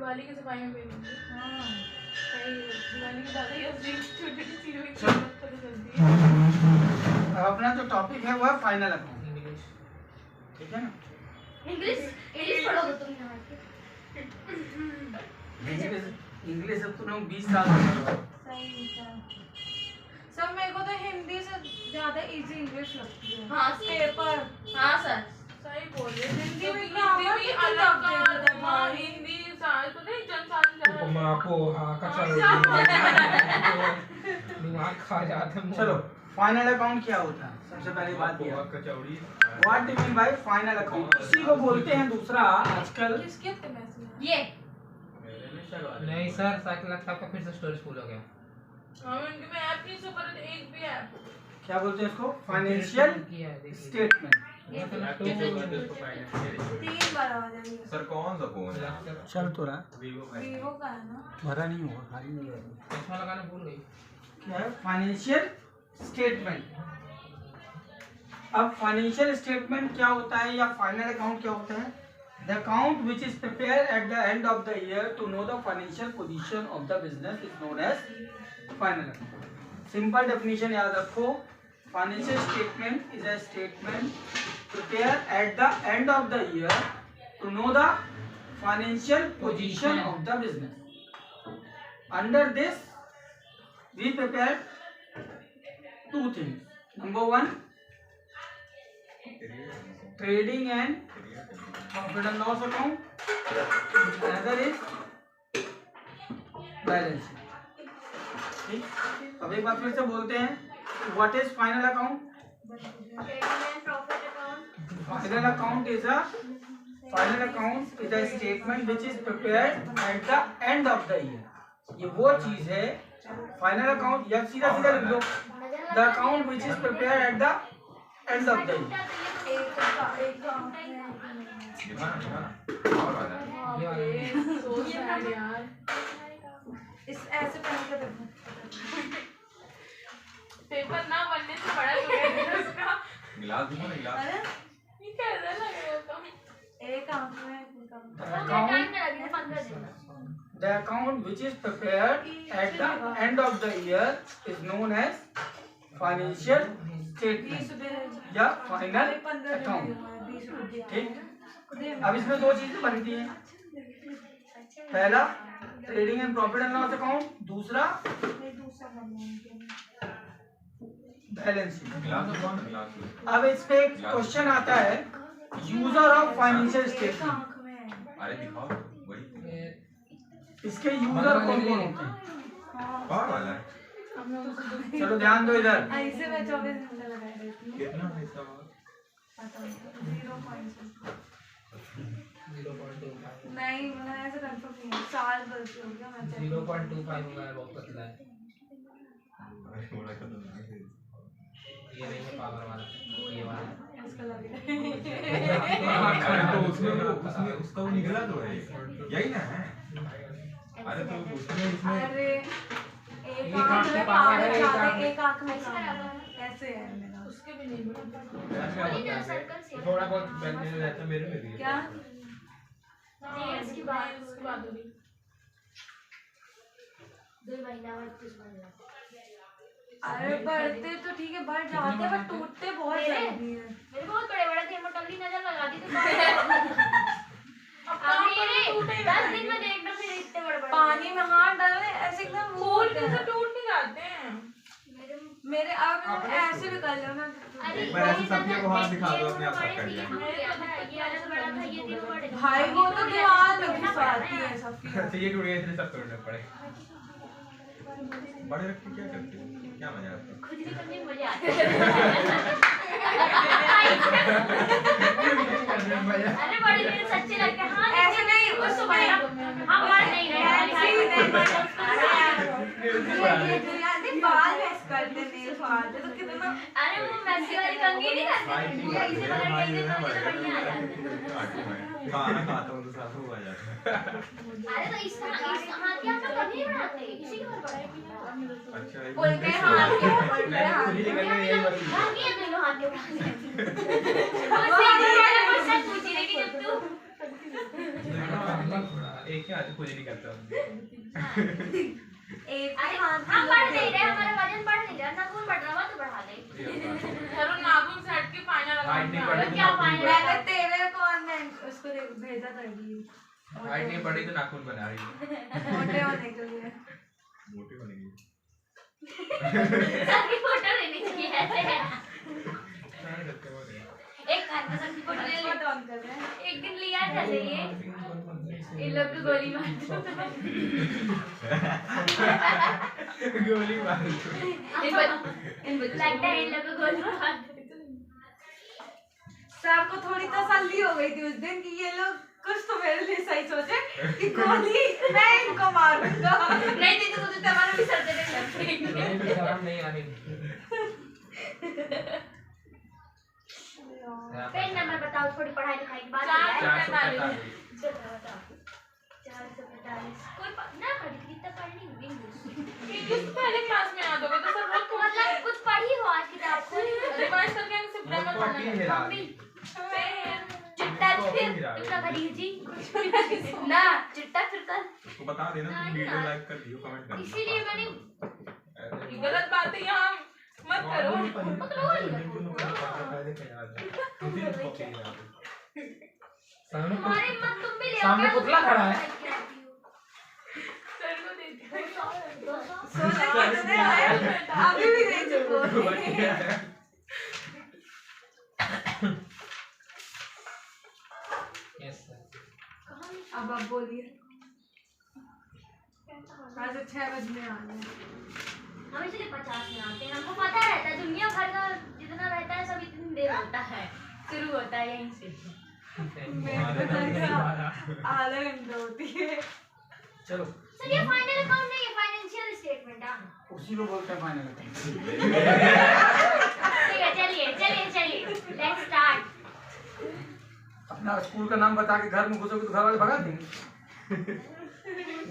दिवाली की सफाई में पहनेंगे। हाँ दिवाली के बाद ही असली छोटी-छोटी चीजों की चल। कीमत पता चलती है। अब अपना जो टॉपिक है वो है फाइनल अकाउंट, ठीक है ना? इंग्लिश पढ़ोगे तुम यहाँ के? इंग्लिश अब तुम 20 साल से सही सब मेरे को तो हिंदी से ज्यादा इजी इंग्लिश लगती है। हाँ पेपर। हाँ सर सही बोल रहे हैं। हिंदी में ग्रामर भी भी अलग अलग है। हाँ हिंदी साल पता है जनसाधारण उपमा पोहा कचौड़ी दिमाग खा जाते हैं। चलो फाइनल अकाउंट क्या होता है? सबसे पहली बात ये कचौड़ी what do mean by final account? इसी को बोलते हैं दूसरा आजकल किसके हत्ते मैसेज ये नहीं सर साइकिल लगता का फिर से स्टोरेज फुल हो गया। हाँ इनके में ऐप नहीं सो पर एक भी ऐप क्या बोलते हैं इसको? Financial statement. 3 बार आ जाएगी। सर कौन सा फोन है? चल तो रहा वीवो का है ना? भरा नहीं होगा, खाली नहीं होगा। चश्मा लगाना भूल गई। क्या है फाइनेंशियल स्टेटमेंट? अब फाइनेंशियल स्टेटमेंट क्या होता है या फाइनल अकाउंट क्या होता है? The account which is prepare at the end of the year to know the financial position of the business is known as final account. Simple definition याद रखो, financial statement is a statement prepare at the end of the year to know the financial position of the business. Under this we prepare two things. Number one, trading and profit and loss account. Another is balance sheet. ठीक, अब एक बार फिर से बोलते हैं, what is final account? Final account is a statement which is prepared at the end of the year. ये वो चीज है फाइनल अकाउंट, या सीधा सीधा लिख दो the account which is prepare at the end of the यार इस ऐसे पहन के देखो पेपर ना बनने से बड़ा हो गया इसका। गिलास दूंगा ना गिलास। अरे ये कैसा लग रहा है तुम? एक आंख में The account which is prepared at the end of the year is known as financial statement या final account। ठीक, अब इसमें दो चीजें बनती हैं, पहला trading and profit and loss account, दूसरा बैलेंस शीट। अब इस पे एक क्वेश्चन आता है, यूजर ऑफ फाइनेंशियल स्टेटमेंट। अरे दिखाओ वही इसके यूजर कौन कौन होते हैं? कौन वाला है? चलो ध्यान दो इधर। ऐसे मैं 24 घंटे लगा देती हूँ। कितना पैसा हुआ? 0.25 नहीं मैं ऐसे कंफर्म नहीं है, 4 बजे हो गया मैं 0.25 होगा, बहुत पतला है। अरे थोड़ा सा तो नहीं है। ये नहीं है पावर वाला, ये वाला इसका लग अरे तो उसमें उसका वो निकला तो है, यही ना है। अरे तो उसमें अरे एक आंख आंख में में पावर पावर है, ज्यादा, एक एक आंख में कैसे है मेरा? उसके भी नहीं थोड़ा बहुत बैठने रहता मेरे में भी। क्या इसकी बात उसकी बात हो रही 2 महीना बाद 30 महीना। अरे बढ़ते तो ठीक है, बढ़ जाते हैं पर टूटते बहुत जल्दी है। मेरे बहुत बड़े-बड़े थे, मोटली नजर लगा दी तो अब मेरे 10 दिन में देख लो फिर इतने बड़े-बड़े पानी में हाथ डालने ऐसे एकदम फूल कैसे टूट नहीं जाते हैं मेरे। अब ऐसे भी कर लो ना। अरे एक बार ऐसे सबके को हाथ दिखा दो, अपने आप सब कर लिया। ये वाला बड़ा था, ये तीनों बड़े थे। भाई वो तो दीवार में घुसाती है सबकी। अच्छा ये टूट गया, इसलिए सब तोड़ने पड़े। बड़े रख के क्या करते हो? क्या मजा आता है? खुद भी करने में मजा आता है। अरे बड़े मेरे सच्चे लगते हैं। हाँ ऐसे नहीं उसको बड़े हाँ बड़े नहीं नहीं बाल मैस करते नहीं फाड़ते तो कितना। अरे वो मैसी वाली कंघी नहीं करते वो ऐसे कलर के देते तो बढ़िया आ जाता है। खाना खाता हूँ तो साफ हो जाता है। अरे तो इस हाथ के आप लोग कभी नहीं बनाते, इसी के ऊपर अच्छा उल्टे हाथ के मैं खुद ही करने यही वाली भागी है दोनों हाथ के बनाते। वो सीधी वाला क्वेश्चन पूछ रही थी जब तू एक ही हाथ कुछ नहीं करता एक अरे हाथ हम बढ़ नहीं रहे, हमारा वजन बढ़ नहीं रहा, नाखून बढ़ रहा, तो बढ़ा दे। चलो नाखून से हट के फाइनल हाइट नहीं लगा बढ़ी क्या तो नाखून फाइनल? मैंने तेरे को ऑनलाइन उसको भेजा था रील हाइट नहीं बढ़ी तो नाखून बना रही है मोटे होने के लिए। मोटी बनेगी सबकी फोटो लेनी चाहिए ऐसे। एक कान में सबकी फोटो ले ले। Hotspot on कर रहे हैं। एक दिन लिया था ये इन लोग को गोली मार दो। गोली मार लगता है इन लोग को गोली मार दो। सर को थोड़ी तसल्ली हो गई थी उस दिन कि ये लोग कुछ तो मेरे लिए सही सोचे कि गोली मैं इनको मारूंगा। नहीं दी तो तुझे तमाम भी सर देने लग नहीं भी शर्म नहीं आ रही। पेन नंबर बताओ, थोड़ी पढ़ाई लिखाई की बात चार है। 445 बताओ 445 कोई ना पढ़ी थी, कितना पढ़नी हुई इंग्लिश इंग्लिश तो पहले क्लास में याद होगा तो सर बहुत तो मतलब कुछ पढ़ी हो आज किताब खोली रिवाइज करके सिर्फ ग्रामर बहुत पढ़ना मिला। मम्मी चिट्टा फिर चिट्टा भरी जी ना चिट्टा फिर कर उसको बता देना तुम वीडियो लाइक कर दियो कमेंट कर इसीलिए मैंने गलत बात है यहाँ मत करो। तुम्हारे मत तुम भी ले सामने पुतला खड़ा है। सर को देती हूँ। 200 सोने के इतने आए अभी भी नहीं चुप यस सर। अब आप बोलिए। आज 6 बजने वाले हैं। हम इसलिए 50 में आते हैं, हमको पता रहता है दुनिया भर का जितना रहता है सब इतनी देर होता है, शुरू होता है यहीं से। मेरे को लगा आधा घंटा होती है। चलो सर ये फाइनल अकाउंट नहीं है, फाइनेंशियल स्टेटमेंट है। उसी को बोलते हैं फाइनल अकाउंट। ठीक है चलिए चलिए चलिए लेट्स स्टार्ट। अपना स्कूल का नाम बता के घर में घुसोगे तो घर वाले भगा देंगे।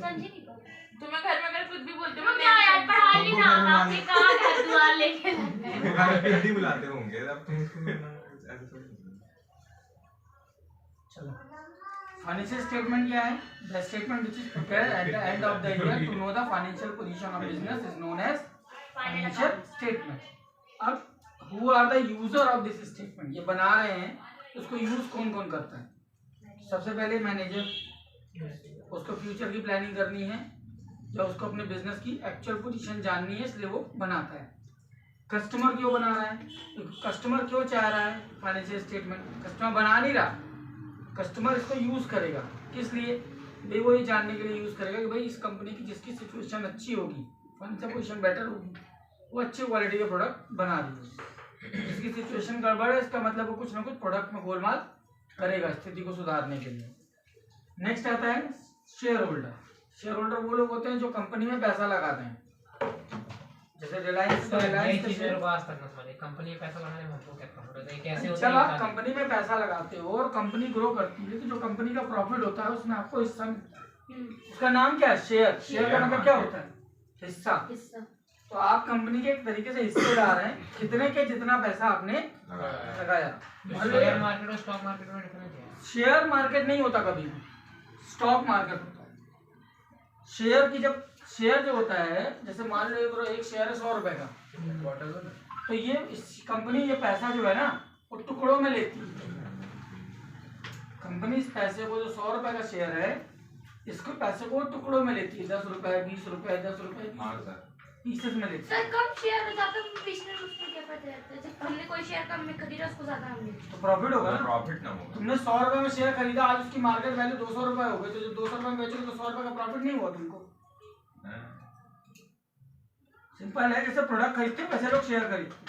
समझी नहीं बात। तुम्हें घर में अगर कुछ भी बोलते तुम क्या यार पढ़ाई भी ना आपने कहा घर द्वार लेके पिंडी बुलाते होंगे अब तुम उसको ऐसे थोड़ी चलो फाइनेंशियल स्टेटमेंट क्या है? The statement which is prepared at the end of the year to know the financial position of business is known as financial statement. अब who are the user of this statement? ये बना रहे हैं, उसको use कौन कौन करता है? सबसे पहले मैनेजर, उसको फ्यूचर की प्लानिंग करनी है या उसको अपने बिजनेस की एक्चुअल पोजीशन जाननी है, इसलिए वो बनाता है। कस्टमर क्यों बना रहा है? कस्टमर क्यों चाह रहा है फाइनेंशियल स्टेटमेंट? कस्टमर बना नहीं रहा, कस्टमर इसको यूज करेगा। किस लिए? भाई वो ये जानने के लिए यूज करेगा कि भाई इस कंपनी की जिसकी सिचुएशन अच्छी होगी, फाइनेंशियल पोजीशन बेटर होगी, वो अच्छी क्वालिटी के प्रोडक्ट बना देगी। जिसकी सिचुएशन गड़बड़ है, इसका मतलब वो कुछ ना कुछ प्रोडक्ट में गोलमाल करेगा स्थिति को सुधारने के लिए। नेक्स्ट आता है शेयर होल्डर। शेयर होल्डर वो लोग होते हैं जो कंपनी में पैसा लगाते हैं। जैसे रिलायंस कंपनी में पैसा लगाने में हमको क्या प्रॉफिट है? कैसे होता जब है? आप कंपनी में पैसा लगाते हो और कंपनी ग्रो करती है तो जो कंपनी का प्रॉफिट होता है उसमें आपको हिस्सा, उसका नाम क्या है? शेयर। शेयर का मतलब क्या होता है? हिस्सा। तो आप कंपनी के एक तरीके से हिस्सेदार हैं, कितने के जितना पैसा आपने लगाया। शेयर मार्केट और स्टॉक मार्केट में डिफरेंस है? शेयर मार्केट नहीं होता कभी भी, स्टॉक मार्केट होता है। शेयर की जब शेयर जो होता है, जैसे मान लो एक शेयर है 100 रुपए का, तो ये इस कंपनी ये पैसा जो है ना वो टुकड़ों में लेती है। कंपनी इस पैसे को, जो 100 रुपए का शेयर है, इसको पैसे को टुकड़ों में लेती है, 10 रुपए 20 रुपए 10 रुपए पीसेस में लेती है। सर कम शेयर में ज्यादा पिछले उसमें क्या पता है? जब हमने कोई शेयर कम में खरीदा उसको ज्यादा हमने तो प्रॉफिट होगा ना। प्रॉफिट ना होगा। तुमने 100 रुपए में शेयर खरीदा, आज उसकी मार्केट वैल्यू 200 रुपए हो गई, तो जब 200 रुपए में बेचोगे तो 100 रुपए का प्रॉफिट नहीं हुआ तुमको। सिंपल है, जैसे प्रोडक्ट खरीदते हैं वैसे लोग शेयर खरीदते हैं।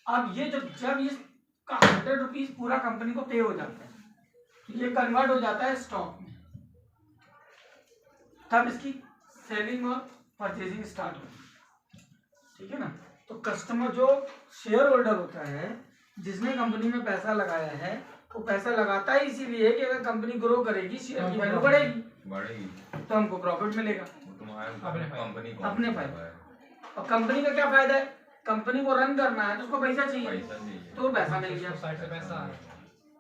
अब ये जब इसका 100 रुपीज पूरा कंपनी को पे हो जाता है, तो ये कन्वर्ट हो जाता है स्टॉक में, तब इसकी सेलिंग और परचेजिंग स्टार्ट होती है। ठीक है ना? तो कस्टमर जो शेयर होल्डर होता है, जिसने कंपनी में पैसा लगाया है, वो पैसा लगाता है इसीलिए कि अगर कंपनी ग्रो करेगी, शेयर की वैल्यू बढ़ेगी, तो हमको प्रॉफिट मिलेगा, अपने फायदा। और कंपनी का क्या फायदा है? कंपनी को रन करना है तो उसको पैसा चाहिए, तो पैसा मिल गया, साइड से पैसा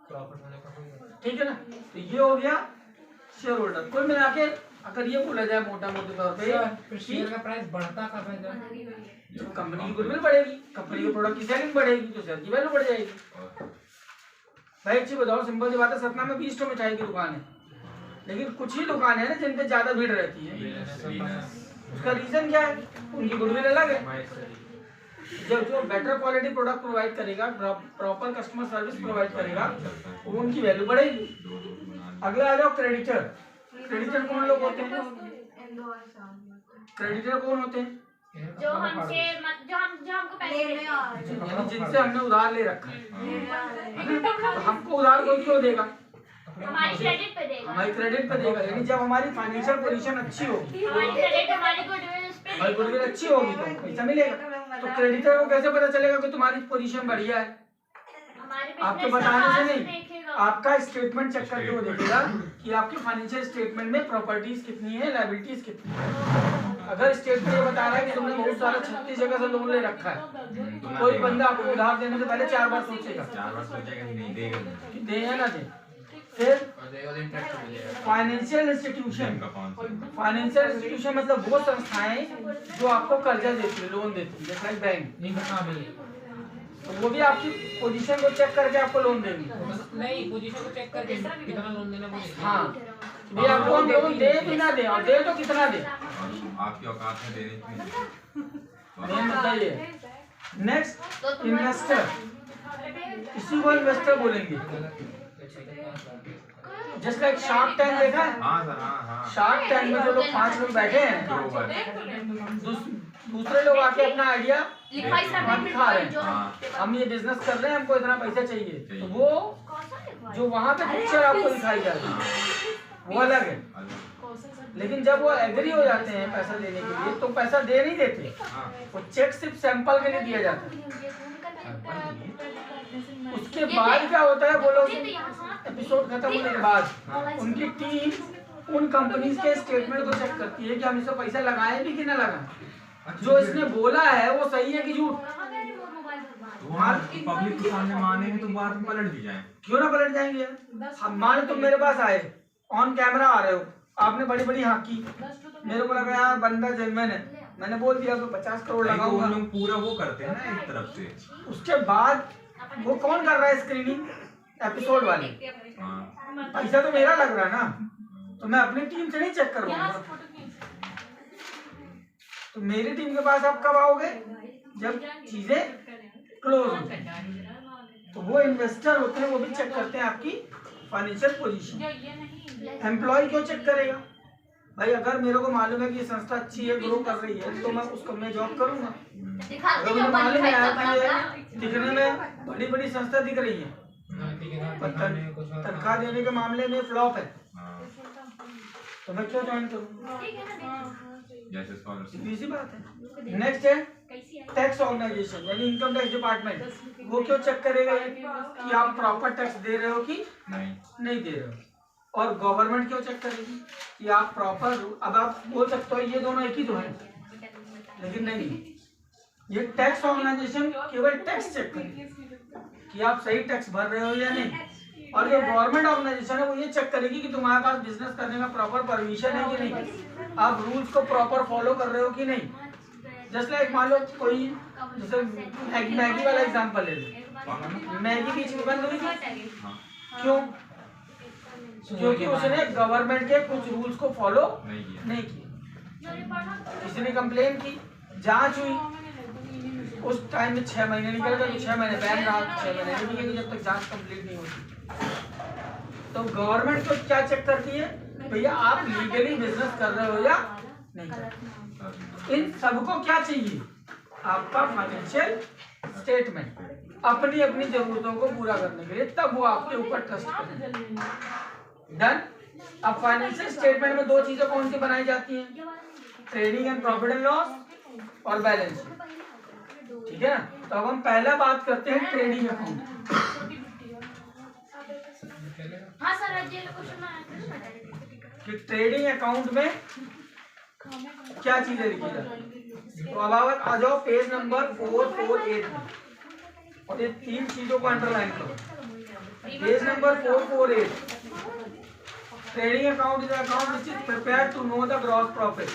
प्रॉफिट होने का कोई। ठीक है ना? तो ये हो गया शेयर होल्डर। कुल मिला के अगर ये बोला जाए मोटा मोटे तौर पे फिर शेयर का प्राइस बढ़ता कब है जब? तो कंपनी की गुडविल बढ़ेगी, कंपनी के प्रोडक्ट की सेलिंग बढ़ेगी तो शेयर की वैल्यू बढ़ जाएगी। भाई एक चीज बताओ, सिंपल सी बात है, सतना में 20 मिठाई की दुकान है, लेकिन कुछ ही दुकान है ना जिन पे ज्यादा भीड़ रहती है। उसका रीजन क्या है? उनकी गुडविल अलग है। जब जो बेटर क्वालिटी प्रोडक्ट प्रोवाइड करेगा, प्रॉपर कस्टमर सर्विस प्रोवाइड करेगा, वो उनकी वैल्यू बढ़ेगी। अगला आ जाओ क्रेडिटर। क्रेडिटर कौन लोग होते हैं? क्रेडिटर कौन होते हैं? जो हमसे जो हमको पैसे देते हैं, यानी जिनसे हमने उधार ले रखा है। तो हमको उधार कोई क्यों देगा? हमारी क्रेडिट पे देगा, हमारी क्रेडिट पे देगा। यानी जब हमारी फाइनेंशियल पोजीशन अच्छी होगी, हमारी क्रेडिट हमारी गुडविल पे हमारी गुडविल अच्छी होगी तो पैसा मिलेगा। तो क्रेडिटर को कैसे पता चलेगा कि तुम्हारी पोजीशन बढ़िया है? हमारे आपके बिजनेस का बताने से हाथ नहीं, देखेगा। आपका स्टेटमेंट चेक करके वो देखेगा कि आपके फाइनेंशियल स्टेटमेंट में प्रॉपर्टीज कितनी है, लायबिलिटीज कितनी है। अगर स्टेटमेंट ये बता रहा है कि तुमने बहुत सारा 36 जगह से लोन ले रखा है, तो कोई बंदा आपको उधार देने से पहले 4 बार सोचेगा 4 बार सोचेगा कि नहीं देगा कि दे या ना दे। फिर और इंटरेस्ट मिलेगा। Financial institution. फाइनेंशियल इंस्टीट्यूशन मतलब वो संस्थाएं जो आपको कर्जा देती है, लोन देती है, जैसे लाइक बैंक। इनका भी तो वो भी आपकी पोजीशन को चेक करके आपको लोन देंगे। नहीं, पोजीशन को चेक करके कितना लोन देना पड़ेगा। हाँ, ये आपको हम लोन दे भी ना दे, और दे तो कितना दे, और आपकी औकात में देने की नहीं। मेन मुद्दा ये है। Next investor. इसी को इन्वेस्टर बोलेंगे। जस्ट लाइक शार्क टैंक देखा है? हाँ सर, हाँ। शार्क टैंक में जो लोग 5 लोग बैठे हैं, दूसरे लोग आके अपना आइडिया दिखा रहे हैं, हम ये बिजनेस कर रहे हैं, हमको इतना पैसा चाहिए। तो वो जो वहाँ पे पिक्चर आपको दिखाई जाती है वो अलग है। लेकिन जब वो एग्री हो जाते हैं पैसा देने के लिए, तो पैसा दे नहीं देते, वो चेक सिर्फ सैंपल के लिए दिया जाता है। उसके बाद क्या होता है, वो लोग एपिसोड खत्म होने के बाद उनकी टीम उन कंपनीज के स्टेटमेंट को चेक करती है कि हम इसमें पैसा लगाए भी कि ना लगाए, जो इसने बोला है वो सही है कि झूठ। पब्लिक के सामने मानेंगे तो बाद में पलट भी जाए। क्यों ना पलट जाएंगे? हम मान तुम मेरे पास आए, ऑन कैमरा आ रहे हो, आपने बड़ी बड़ी हाँकी, मेरे को लगा यार बंदा जेन्युइन है, मैंने बोल दिया तो 50 करोड़ लगाऊंगा। लोग पूरा वो करते हैं ना एक तरफ से। उसके बाद वो कौन कर रहा है स्क्रीनिंग? एपिसोड वाले। पैसा तो मेरा लग रहा है ना, तो मैं अपनी टीम से नहीं चेक करूंगा। तो मेरी टीम के पास आप कब आओगे? जब चीजें क्लोज हो। तो वो इन्वेस्टर होते हैं, वो भी चेक करते हैं आपकी फाइनेंशियल पोजीशन। एम्प्लॉय क्यों चेक करेगा? भाई अगर मेरे को मालूम है कि ये संस्था अच्छी है, ग्रो कर रही है, तो मैं उसको मैं जॉब करूंगा। अगर मुझे मालूम है कि दिखने में बड़ी बड़ी संस्था दिख रही है, तनख्वाह देने के मामले में फ्लॉप है, तो मैं क्यों ज्वाइन करूँ? इसी बात है। नेक्स्ट है टैक्स ऑर्गेनाइजेशन, यानी इनकम टैक्स डिपार्टमेंट। वो क्यों चेक करेगा कि आप प्रॉपर टैक्स दे रहे हो कि नहीं दे रहे हो। और गवर्नमेंट क्यों चेक करेगी कि आप प्रॉपर। अब आप बोल सकते हो ये दोनों एक ही तो है, लेकिन नहीं, ये टैक्स ऑर्गेनाइजेशन केवल टैक्स चेक करेगी कि आप सही टैक्स भर रहे हो या नहीं। और जो गवर्नमेंट ऑर्गेनाइजेशन है वो ये चेक करेगी कि तुम्हारे पास बिजनेस करने का प्रॉपर परमिशन है कि नहीं, आप रूल्स को प्रॉपर फॉलो कर रहे हो कि नहीं। जस्ट लाइक मान लो कोई, जैसे मैगी वाला एग्जांपल ले लो, मैगी बीच में बंद हुई थी, क्यों? क्योंकि उसने गवर्नमेंट के कुछ रूल्स को फॉलो नहीं किया। किसी ने कंप्लेन की, जांच हुई, उस टाइम में 6 महीने निकल गए, तो 6 महीने बैन रहा, 6 महीने नहीं निकलेंगे जब तक जांच कंप्लीट नहीं होती। तो गवर्नमेंट को क्या चेक करती है? भैया आप लीगली बिजनेस कर रहे हो या नहीं। इन सबको क्या चाहिए? आपका फाइनेंशियल स्टेटमेंट, अपनी अपनी जरूरतों को पूरा करने के लिए, तब वो आपके ऊपर ट्रस्ट करेंगे। डन। अब फाइनेंशियल स्टेटमेंट में 2 चीजें कौन सी बनाई जाती हैं? Trading and profit and loss और बैलेंस शीट, ठीक है ना। तो अब हम पहला बात करते हैं ट्रेडिंग अकाउंट। हाँ सर, कि ट्रेडिंग अकाउंट में क्या चीजें लिखी जाती। तो अब आ जाओ पेज नंबर 448 में, और ये 3 चीजों को अंडरलाइन करो। Page number 448 trading account is account which is prepared to know the gross profit.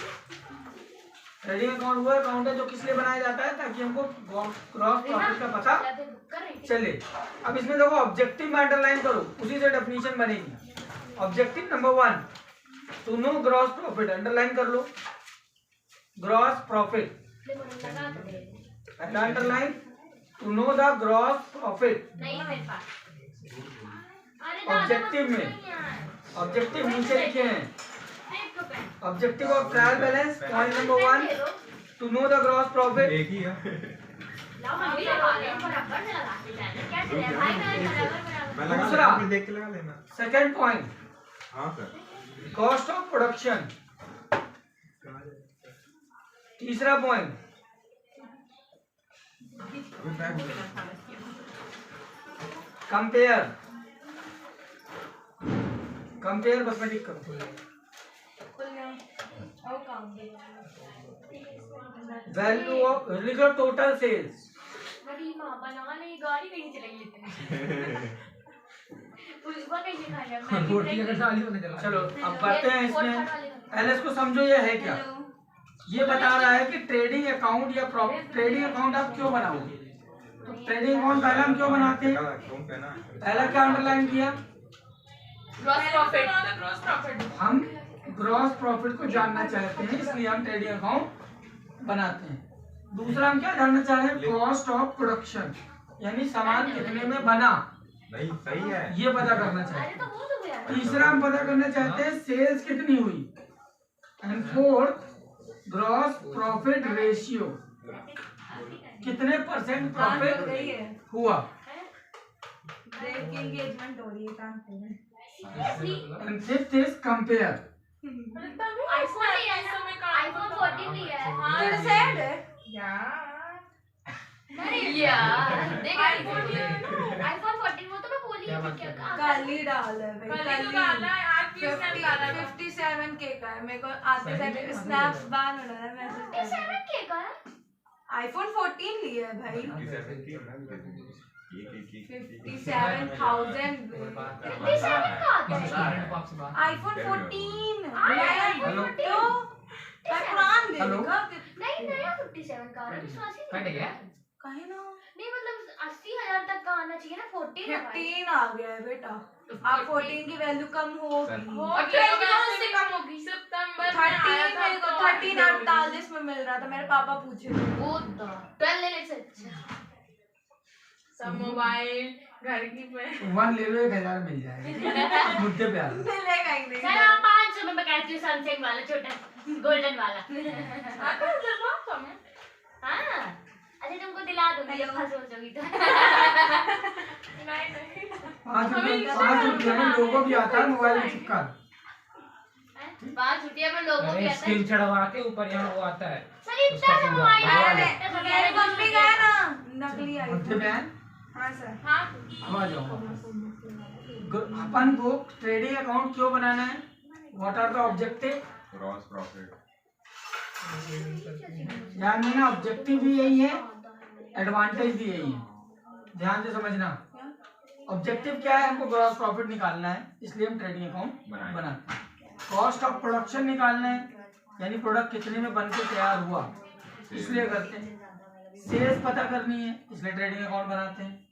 Trading account वो अकाउंट है जो किस लिए बनाया जाता है, ताकि हमको ग्रॉस प्रॉफिट का पता चले। अब इसमें देखो ऑब्जेक्टिव में अंडरलाइन करो, उसी से डेफिनेशन बनेगी। Objective number 1 to know gross profit, underline कर लो ग्रॉस प्रॉफिट। पहला underline to know the gross profit. नहीं मेरे पास। ऑब्जेक्टिव में, ऑब्जेक्टिव नीचे लिखे हैं। Objective of trial balance point number 1 to know the gross profit. एक ही है। हम भी लगा ले, बराबर से लगाते जाना। क्या चले भाई का बराबर मैं लगा दूसरा। लेता हूँ, फिर देख के लगा लेना। सेकंड पॉइंट हाँ सर। Cost of production. तीसरा पॉइंट अभी बैग कंपेयर। कंपेयर बस मैं टिक करूँ। वैल्यू ऑफ लिखो टोटल सेल्स। बड़ी मां बना ले गाड़ी नहीं चलाई लेते उसको कैसे खाया रोटी अगर साली होने चला। चलो अब बढ़ते हैं इसमें। पहले इसको समझो ये है क्या। ये बता रहा है कि ट्रेडिंग अकाउंट या ट्रेडिंग अकाउंट आप क्यों बनाओगे। तो ट्रेडिंग अकाउंट पहला हम क्यों बनाते हैं, पहला क्या अंडरलाइन किया, ग्रॉस प्रॉफिट। हम ग्रॉस प्रॉफिट को जानना चाहते हैं, इसलिए हम ट्रेडिंग अकाउंट बनाते हैं। दूसरा हम क्या जानना चाह रहे हैं, कॉस्ट ऑफ प्रोडक्शन, यानी सामान कितने में बना, नहीं सही है। ये पता करना अरे चाहते तो वो तो गया हैं। तीसरा हम पता करना चाहते हैं सेल्स कितनी हुई। And fourth gross profit ratio, कितने परसेंट प्रॉफिट हुआ। एंगेजमेंट हो रही है काम पे। And fifth is compare. IPhone लिया है आईफोन 14 लिया है फिर सैड है नहीं यार देख आईफोन 14 वो तो मैं बोली क्या बात क्या कर रहे हो? काली डाल है भाई, कल तो डाला है आज की स्नैप डाला है 57K का है। मेरे को आते साथ स्नैप्स बान हो रहा है मैसेज। 57K का है आईफोन 14 लिया है भाई। 57,000 57 का आता है आईफोन 14 हेलो। तो मैं पुरान ले हेलो। लूंगा। नहीं नया 57 का आ रहा है विश्वास ही कट नहीं गया। कहीं ना नहीं मतलब 80,000 तक का आना चाहिए ना 14 है भाई 15 आ गया है बेटा। आप 14 की वैल्यू कम होगी। वो और 12 20 से कम होगी सितंबर में 13 आया था मेरे को तो 1348 में मिल रहा था। मेरे पापा पूछे थे। वो 12 ले ले से अच्छा सब मोबाइल घर की पे 1 ले लो 1000 मिल जाएगा मुद्दे पे आ रहा है। मिलेगा ही नहीं। सर आप 500 में मैं कहती हूँ सैमसंग वाला छोटा गोल्डन वाला आता है जब कम है हाँ अच्छा तुमको दिला दूंगी जब फंस हो जाओगी तो नहीं नहीं 5 रुपये में लोगो भी आता है मोबाइल में चिपका। 5 रुपया में लोगों अरे की आता है स्क्रीन चढ़वा के ऊपर यहाँ वो आता है। सर इतना सा मोबाइल अरे मेरी मम्मी का है ना नकली आई। मुद्दे पे आए। हाँ सर। हाँ अब आ जाओ। अपन को ट्रेडिंग अकाउंट क्यों बनाना है, what are the objective. Gross profit. ध्यान देना, ऑब्जेक्टिव भी यही है, एडवांटेज भी यही है। ध्यान से समझना। ऑब्जेक्टिव क्या है, हमको ग्रॉस प्रॉफिट निकालना है, इसलिए हम ट्रेडिंग अकाउंट बनाते हैं। कॉस्ट ऑफ प्रोडक्शन निकालना है, यानी प्रोडक्ट कितने में बन के तैयार हुआ, इसलिए करते हैं। सेल्स पता करनी है, इसलिए ट्रेडिंग अकाउंट बनाते हैं।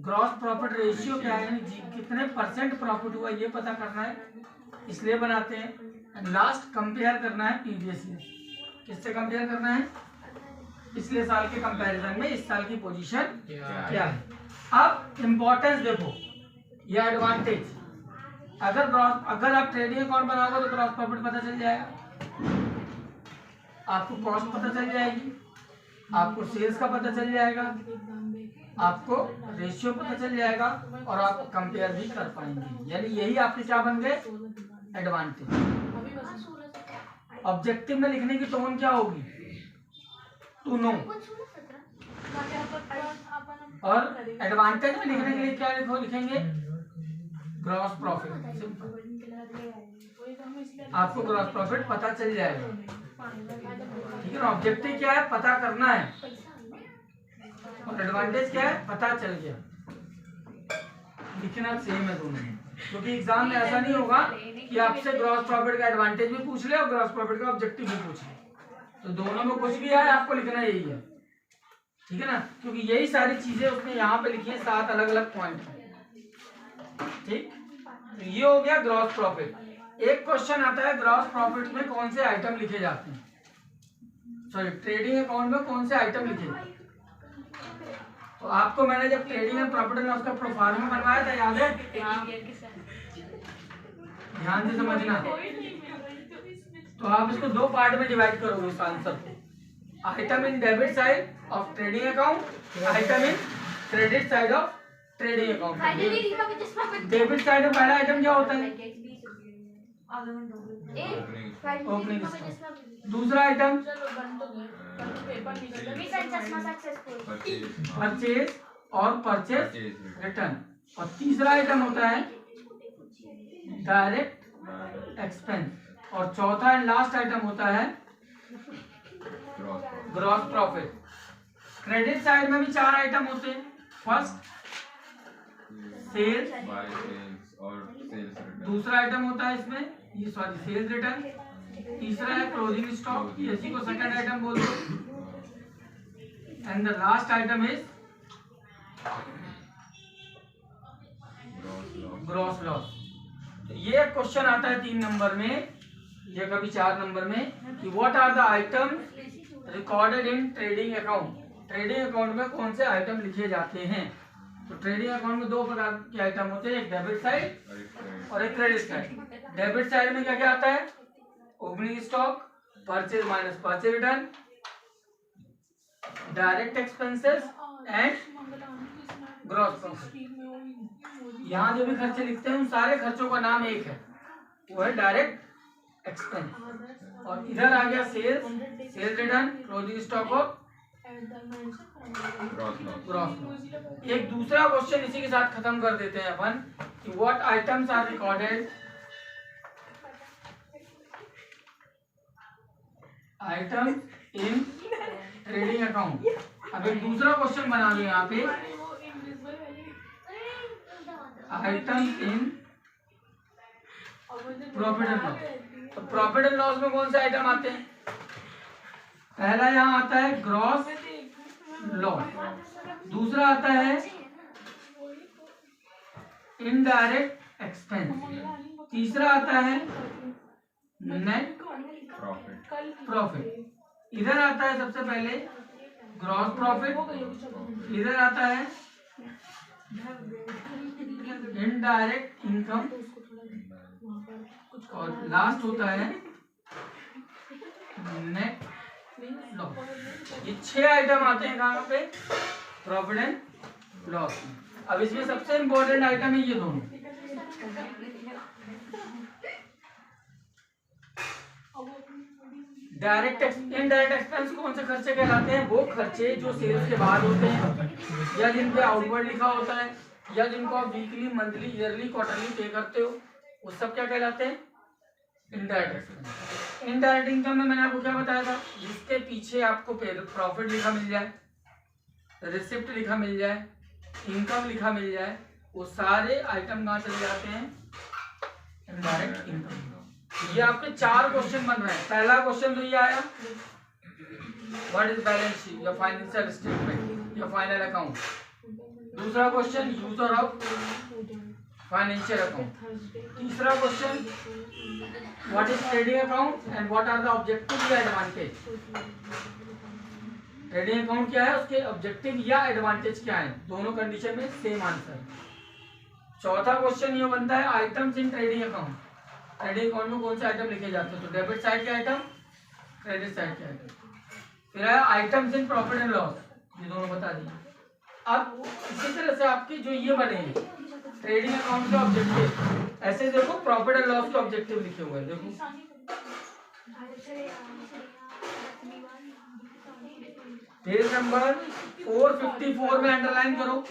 ग्रॉस प्रॉफिट रेशियो क्या है, यानी कितने परसेंट प्रॉफिट हुआ ये पता करना है, इसलिए बनाते हैं। लास्ट कंपेयर करना है प्रीवियस ईयर, किससे कंपेयर करना है, पिछले साल के कंपैरिजन में इस साल की पोजीशन क्या है। अब इम्पोर्टेंस देखो, ये एडवांटेज, अगर आप ट्रेडिंग अकाउंट बनाओगे तो ग्रॉस प्रॉफिट पता चल जाएगा, आपको कॉस्ट पता चल जाएगी, आपको सेल्स का पता चल जाएगा, आपको रेशियो पता चल जाएगा और आप कंपेयर भी कर पाएंगे। यानी यही आपके क्या बन गए, एडवांटेज। ऑब्जेक्टिव में लिखने की टोन क्या होगी, टू नो, और एडवांटेज में लिखने के लिए क्या लिखेंगे, ग्रॉस प्रॉफिट। आपको ग्रॉस प्रॉफिट पता चल जाएगा, ठीक है ना। ऑब्जेक्टिव क्या है, पता करना है, और एडवांटेज क्या है, पता चल गया। लिखना सेम है दोनों में। क्योंकि एग्जाम में ऐसा नहीं होगा कि आपसे ग्रॉस प्रॉफिट का एडवांटेज भी पूछ ले और ग्रॉस प्रॉफिट का ऑब्जेक्टिव भी पूछ ले, तो दोनों में कुछ भी है आपको लिखना यही है, ठीक है ना, क्योंकि यही सारी चीजें उसने यहाँ पे लिखी है, 7 अलग अलग पॉइंट है, ठीक। तो ये हो गया ग्रॉस प्रॉफिट। एक क्वेश्चन आता है ग्रॉस प्रॉफिट में कौन से आइटम लिखे जाते हैं, सॉरी ट्रेडिंग अकाउंट में कौन से आइटम लिखे जाते हैं। तो आपको मैंने जब trading and profit and loss का प्रोफार्मा बनवाया था, याद है? ध्यान से समझना। तो आप इसको 2 पार्ट में डिवाइड करोगे इस आंसर को, item in debit side of trading account, item in credit side of trading account. Debit side में पहला आइटम क्या होता है? Opening stock. दूसरा आइटम परचेज और परचेज रिटर्न, और तीसरा आइटम होता है डायरेक्ट एक्सपेंस, और चौथा एंड लास्ट आइटम होता है ग्रॉस प्रॉफिट। क्रेडिट साइड में भी 4 आइटम होते हैं, फर्स्ट सेल्स, दूसरा आइटम होता है इसमें ये सॉरी सेल्स रिटर्न, तीसरा है क्लोजिंग स्टॉक, इसी को सेकंड आइटम बोल दो, and the last item is gross loss. तो ये क्वेश्चन आता है 3 नंबर में या कभी 4 नंबर में कि what are the item recorded in trading account. Trading account में कौन से आइटम लिखे जाते हैं। तो ट्रेडिंग अकाउंट में 2 प्रकार के आइटम होते हैं, एक डेबिट साइड और एक क्रेडिट साइड। डेबिट साइड में क्या क्या आता है? Opening stock, purchase minus purchase return, direct expenses and gross profit. यहाँ जो भी खर्चे लिखते हैं उन सारे खर्चों का नाम एक है, वो है डायरेक्ट एक्सपेंस। और इधर आ गया sales, sales return, closing stock और ग्रॉस लॉस। एक दूसरा क्वेश्चन इसी के साथ खत्म कर देते हैं अपन कि what items are recorded item in trading account. अब एक दूसरा क्वेश्चन बना लो यहाँ पे, item in profit and loss. तो प्रॉफिट एंड लॉस में कौन से आइटम आते हैं? पहला यहाँ आता है ग्रॉस लॉस, दूसरा आता है इनडायरेक्ट एक्सपेंस, तीसरा आता है नेट प्रॉफिट। इधर आता है सबसे पहले ग्रॉस प्रॉफिट, इधर आता है इनडायरेक्ट इनकम और लास्ट होता है नेट लॉस। ये 6 आइटम आते हैं कहाँ पे? Profit and loss. अब इसमें सबसे इंपॉर्टेंट आइटम है ये दोनों। डायरेक्ट इनडायरेक्ट एक्सपेंस कौन से खर्चे कहलाते हैं? वो खर्चे जो सेल्स के बाद होते हैं या जिन पे आउटवर्ड लिखा होता है या जिनको आप वीकली, मंथली, ईयरली, क्वार्टरली पे करते हो, वो सब क्या कहलाते हैं? Indirect expense. इनडायरेक्ट इनकम में मैंने आपको क्या बताया था? जिसके पीछे आपको प्रॉफिट लिखा मिल जाए, रिसिप्ट लिखा मिल जाए, इनकम लिखा मिल जाए, वो सारे आइटम कहाँ चले जाते हैं? Indirect income. ये आपके 4 क्वेश्चन बन रहे हैं। पहला क्वेश्चन तो ये आया, व्हाट इज बैलेंस शीट या फाइनेंशियल स्टेटमेंट या फाइनल अकाउंट। दूसरा question user of financial account. तीसरा question what is trading account and what are the objective या एडवांटेज। ट्रेडिंग अकाउंट क्या है, उसके ऑब्जेक्टिव या एडवांटेज क्या है। दोनों कंडीशन में सेम आंसर। चौथा क्वेश्चन ये बनता है items in trading account. Trading account में कौन से आइटम लिखे जाते हैं? तो डेबिट साइड के आइटम, क्रेडिट साइड के आइटम। फिर है items in profit and loss, ये दोनों बता दिए। अब इसी तरह से आपके जो ये बने हैं ट्रेडिंग अकाउंट के ऑब्जेक्टिव, ऐसे देखो प्रॉफिट एंड लॉस के ऑब्जेक्टिव लिखे हुए हैं। देखो पेज नंबर 454 में अंडरलाइन करो।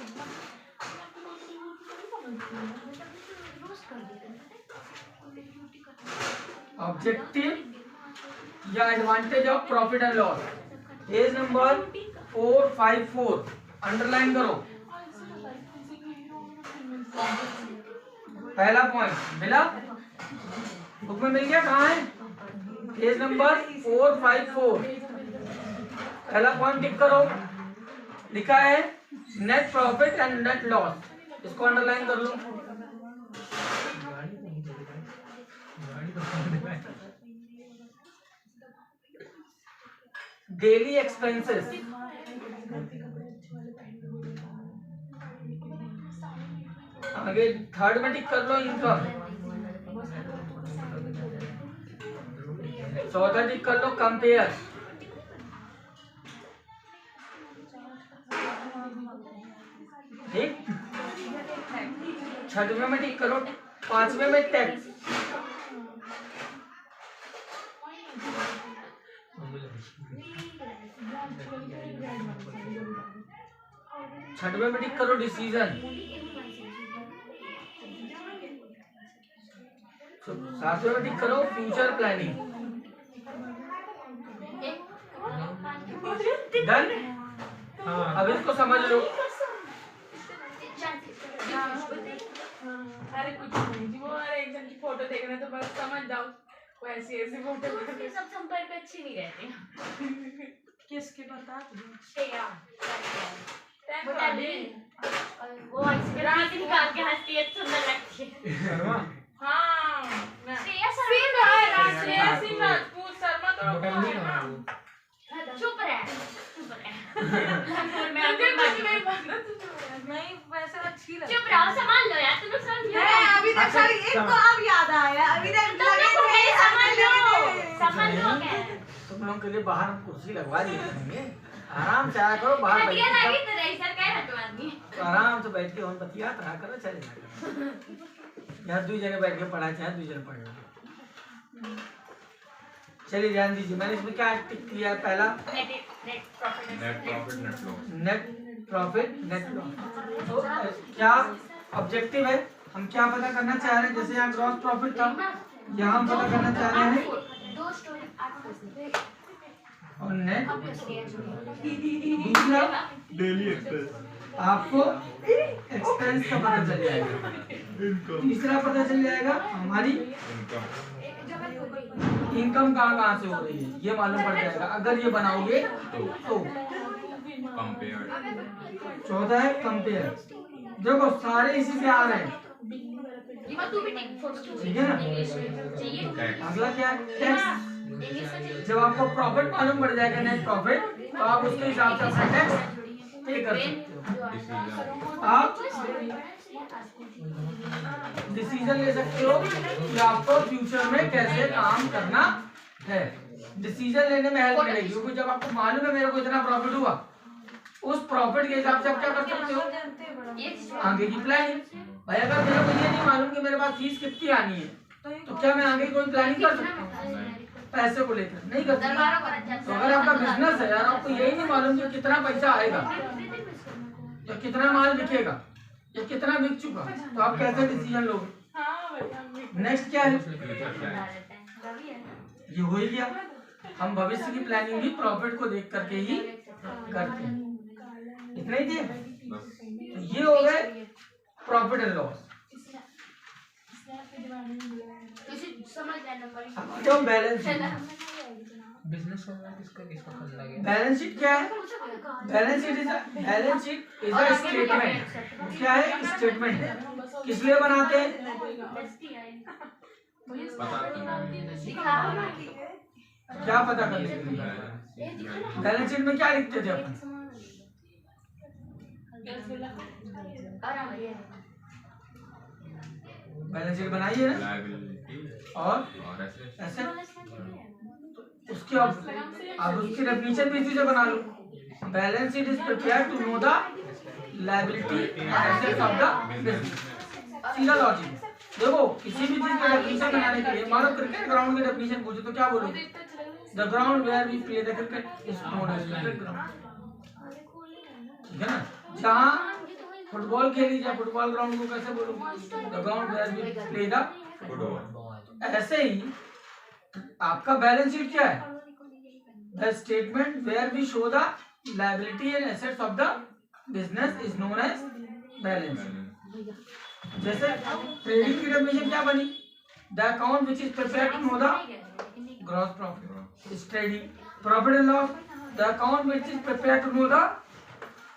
ऑब्जेक्टिव या advantage of profit and loss, page number 454 underline करो। पहला पॉइंट मिला, बुक में मिल गया, कहाँ है, पेज नंबर 454। पहला पॉइंट टिक करो, लिखा है net profit and net loss, इसको अंडरलाइन कर लो। डेली एक्सपेंसेस, आगे थर्ड में टिक कर लो इनकम, चौथा टिक कर लो कंपेयर, ठीक, छठवें में टिक करो, पांचवें में टैक्स, छठवें में टिक करो डिसीजन, सातवें में टिक करो फ्यूचर प्लानिंग। डन, अब इसको समझ लो। अरे कुछ नहीं जी, वो अरे एक जन की फोटो देखना तो बस समझ जाओ, वो ऐसी ऐसी फोटो उसके सब संपर्क अच्छे नहीं रहते। किसके बता तुझे? श्रेया टैग वो वाली। टैली वो आइसक्रीम से निकाल के हंसती है, सुंदर लगती है। हाँ श्रेया श्रेया सिंह राजपूत शर्मा तो चुप रहे, चुप रहे। मुझे कुछ नहीं पता, नहीं वैसे अच्छी लगती चुप रहो, संभाल लो यार, तुम लोग समझ लो। है। अभी तक सारी एक तो अब याद आया, अभी तक तुम लोग को मेरी समझ लो, समझ लो क्या? तुम लोग के लिए बाहर हम कुर्सी लगवा दिए, आराम से आया करो, बाहर हटिया बैठ लगी के तो रही सर, क्या हटवा आदमी? आराम से बैठ के हम बतिया रहा करो, चले जाकर यार, 2 जने बैठ के पढ़ा चाहे 2 जने पढ़ लो। चलिए ध्यान दीजिए, मैंने इसमें क्या टिक किया है, पहला net profit net profit net loss. तो क्या ऑब्जेक्टिव है, हम क्या पता करना चाह रहे हैं, जैसे यहाँ ग्रॉस प्रॉफिट था, यहाँ हम पता करना चाह रहे हैं, दो स्टोरी 8 और नेट अब दूसरा डेली एक्सपेंस, आपको एक्सपेंस का पता चल जाएगा, तीसरा पता चल जाएगा हमारी इनकम कहाँ से हो रही है, ये मालूम पड़ जाएगा अगर ये बनाओगे तो। कंपेयर, चौथा है कंपेयर, देखो सारे इसी से आ रहे हैं, तू भी टेक फोटो ठीक है ना। चाहिए, अगला क्या है, टैक्स, इंग्लिश में चाहिए। जब आपको प्रॉफिट मालूम पड़ जाएगा नेट प्रॉफिट, तो आप उसके हिसाब से अपना टैक्स पे कर सकते हो। आप डिसीजन ले सकते हो कि आपको फ्यूचर में कैसे काम करना है, डिसीजन लेने में हेल्प मिलेगी, क्योंकि जब आपको मालूम है मेरे को इतना प्रॉफिट हुआ, उस प्रॉफिट के हिसाब से आप क्या कर सकते हो, आगे की प्लानिंग। भाई अगर मेरे को ये नहीं मालूम कि मेरे पास फीस कितनी आनी है, तो क्या मैं आगे कोई प्लानिंग कर सकता हूँ पैसे को लेकर, नहीं कर सकता। तो अगर आपका बिजनेस है यार, आपको यही नहीं मालूम कि कितना पैसा आएगा या कितना माल बिकेगा या कितना बिक चुका, तो आप कैसे डिसीजन लोगे। हाँ भैया, नेक्स्ट क्या है, फ्यूचर ये हो ही गया, हम भविष्य की प्लानिंग भी प्रॉफिट को देख करके ही करते हैं, इतना ही थे। तो ये हो गए प्रॉफिट एंड लॉस। समझ लेना पड़ेगा। तो बैलेंस शीट, बिजनेस करना किसका किसका फल लगे। बैलेंस शीट क्या है, balance sheet is a statement. क्या है, स्टेटमेंट है, किस लिए बनाते हैं, क्या पता करने के लिए। बैलेंस शीट में क्या लिखते थे अपन, बैलेंस शीट बनाइए ना, लायबिलिटी और ऐसे ऐसे उसकी अब उसकी डेफिनेशन भी इसी से बना लो। Balance sheet is prepared to know the liability assets of the business. सीधा लॉजिक। देखो किसी भी चीज का डेफिनेशन बनाने के लिए, मान लो क्रिकेट ग्राउंड की डेफिनेशन पूछे तो क्या बोलोगे, the ground where we play the cricket is known as cricket ground, ठीक है ना। जहाँ फुटबॉल खेली जाए, फुटबॉल ग्राउंड को कैसे बोलोगे, the ground where we play the football. ऐसे ही आपका बैलेंस शीट क्या है, the statement where we show the liability and assets of the business is known as balance sheet. जैसे ट्रेडिंग की डेफिनेशन क्या बनी? The account which is prepared to know the gross profit is trading. Profit and loss, the account which is prepared to know the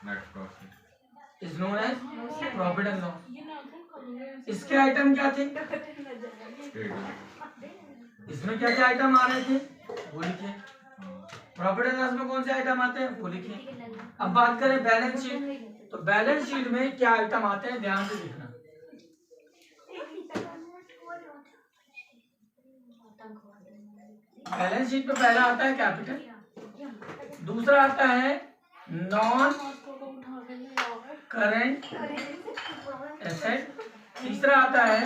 net profit is known as profit and loss. ये नाखून करूंगे इसके item क्या थे? इसमें क्या क्या item आ रहे थे वो लिखिए। प्रॉफिट एंड लॉस में कौन से आइटम आते हैं वो लिखिए। अब बात करें बैलेंस शीट, तो बैलेंस शीट में क्या आइटम आते हैं ध्यान से देखना। बैलेंस शीट में पहला आता है कैपिटल, दूसरा आता है नॉन करंट एसेट, तीसरा आता है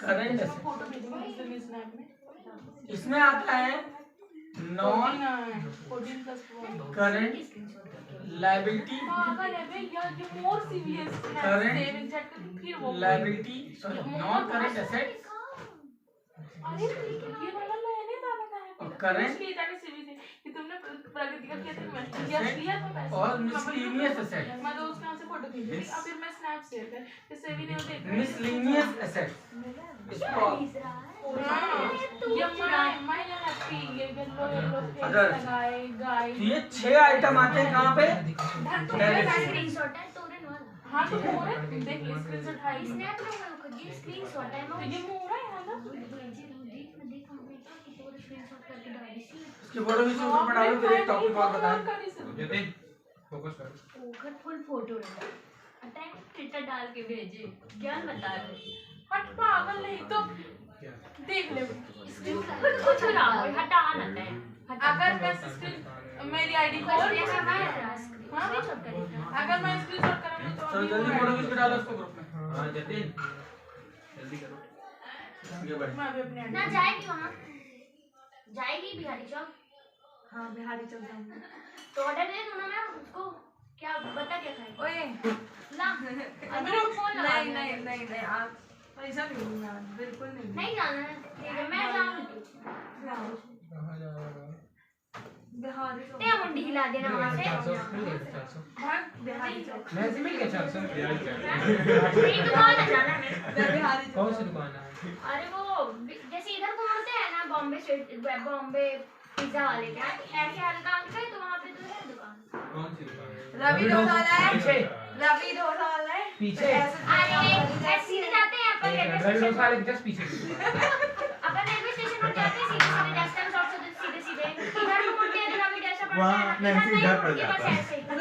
करंट एसेट, फोटो भेजूंगा इस स्नैप में। इसमें आता है नॉन 14+1 करंट लायबिलिटी, पागल है बे यार, ये मोर सीरियस है। Current सेव एग्जैक्ट फिर वो liability sorry non current asset अरे ये वाला मैंने था बताया current इसलिए जाके सीवी से कि तुमने प्रगति का किया था, मैं यस लिया था पैसा और मिसलेनियस एसेट। मैं तो उसके यहाँ से फोटो भेजी थी, अब फिर मैं स्नैप शेयर कर फिर सेवी ने वो देखा मिसलेनियस एसेट इसको ये मैं हैप्पी ये येलो फेस अगर- लगाए गाय तो ये 6 आइटम आते हैं कहाँ पे? स्क्रीनशॉट है तोरे नो हाँ तो मोर है देख स्क्रीनशॉट है स्नैप में ये स्क्रीनशॉट है तो ये मोर है ना इसकी फोटो भी ऊपर पर डालो, फिर एक टॉपिक और बताएं। जतिन फोकस कर। ओकर फुल फोटो है अटैक ट्विटर डाल के भेजे ज्ञान बता रहे हट पागल नहीं तो देख ले कुछ ना हो हटा ना है अगर मैं स्क्रीन मेरी आईडी खोल अगर मैं स्क्रीनशॉट करूंगा तो चलो जल्दी फोटो खींच के डालो उसको ग्रुप में। हाँ जतिन जल्दी करो। ये बढ़िया। मैं अभी अपने ना जाएगी वहाँ जाएगी बिहारी चौक हाँ बिहारी चल जाऊंगी। तो ऑर्डर दे दूँ ना मैं उसको क्या बता क्या खाएगी ओए ला अभी फोन लगा नहीं नहीं नहीं नहीं आप पैसा नहीं दूंगा बिल्कुल नहीं नहीं जाना है ठीक है मैं जाऊंगी कहाँ जा रहा है? बिहारी चौक ते मुंडी हिला देना वहाँ से 400 मिल गया 400। भाग बिहारी चौक मैं से मिल गया 400। मेरी दुकान है जाना है बिहारी कौन चौक सी दुकान है? अरे वो जैसे इधर को मुड़ते हैं ना बॉम्बे स्ट्रीट बॉम्बे पिज्जा वाले के यहाँ ऐसे हल्का अंक है तो वहाँ पे तो है दुकान कौन सी दुकान है? रवि डोसा वाला है पीछे रवि डोसा वाला है पीछे। अरे सीधे जाते हैं अपन रेलवे रेलवे स्टेशन वाले जस्ट पीछे की दुकान है। अपन रेलवे स्टेशन पर जाते हैं सीधे सीधे वेस्टर्न चौक से सीधे सीधे इधर को मुड़ते हैं रवि डोसा पड़ता है वहाँ नैन्सी इधर पड़ जाता है।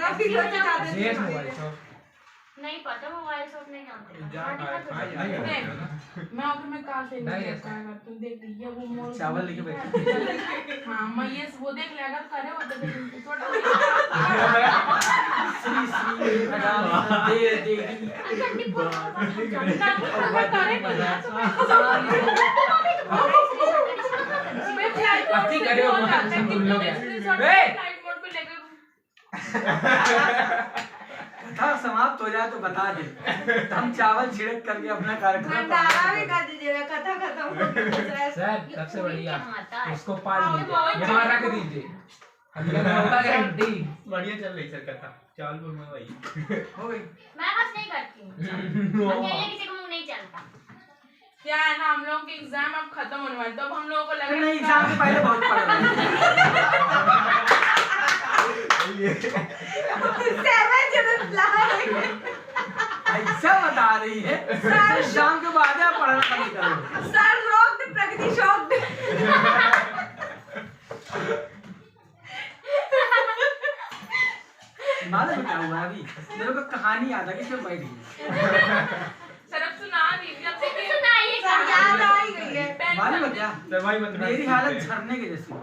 रवि डोसा जाते हैं। JS mobile shop. नहीं पता मोबाइल शॉप नहीं जानते जा हाँ, दिखा पाए तो पाए दो। जाएगा। मैं अगर मैं कहाँ से नहीं नहीं ऐसा। पाएगा तुम देख लीजिए वो मोर चावल लेके बैठे। हाँ मैं ये वो देख ले अगर करे वो तो छोटा श्री श्री प्रणाम दे देगी। ठंडी बोल अगर करे मैं फ्लाइट अब ठीक करे वो मतलब तुम तुम लोग हैं। फ्लाइट मोड पे लेकर कथा समाप्त हो जाए तो बता दे, तो हम चावल छिड़क करके अपना कार्यक्रम भंडारा भी कर दीजिएगा कथा खत्म हो गई। सर सबसे बढ़िया आता है उसको पाल लीजिए यहाँ रख दीजिए। अगले में होगा गारंटी। बढ़िया चल रही सर कथा चावलपुर में वही हो गई। मैं बस नहीं करती हूँ अकेले किसी को मुंह नहीं चलता क्या है ना हम लोगों के एग्जाम अब खत्म होने वाले तो अब हम लोगों को लग नहीं एग्जाम से पहले बहुत पढ़ रहे ऐसा बता रही है एग्जाम के बाद आप पढ़ना बंद करो। सर रोक दे प्रगति शॉक दे मालूम क्या हुआ अभी मेरे को कहानी याद आ गई जब बैठ गई। सर अब सुना दीजिए अब देखिए सुनाइए सर याद आ ही गई है। मालूम है क्या सर भाई मतलब मेरी हालत झरने के जैसी हुई।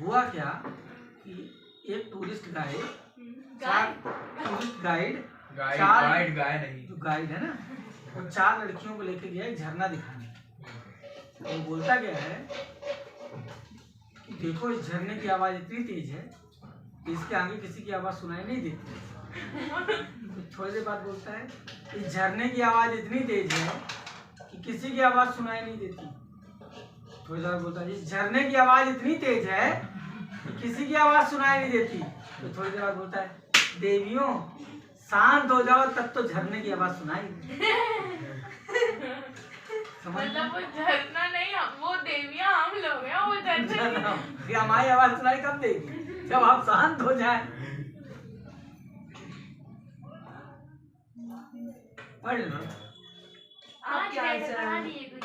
हुआ क्या कि एक टूरिस्ट गाइड गाइड नहीं जो गाइड है ना वो 4 लड़कियों को लेके गया एक झरना दिखाने। तो बोलता गया है कि देखो इस झरने की आवाज इतनी तेज है कि इसके आगे किसी की आवाज सुनाई नहीं देती। तो थोड़ी देर बाद बोलता है इस झरने की आवाज इतनी तेज है कि किसी की आवाज सुनाई नहीं देती। थोड़ी देर बाद बोलता है इस झरने की आवाज इतनी तेज है कि किसी की आवाज सुनाई नहीं देती। तो थोड़ी देर बाद बोलता है देवियों शांत हो जाओ तब तो झरने की आवाज सुनाई। समझ मतलब वो झरना नहीं, वो देवियां हम लोग हैं, वो झरना नहीं। ये हमारी आवाज सुनाई कब देगी? जब आप शांत हो जाए। पढ़ लो। आप क्या आंसर पढ़ा है? दीजिए कुछ।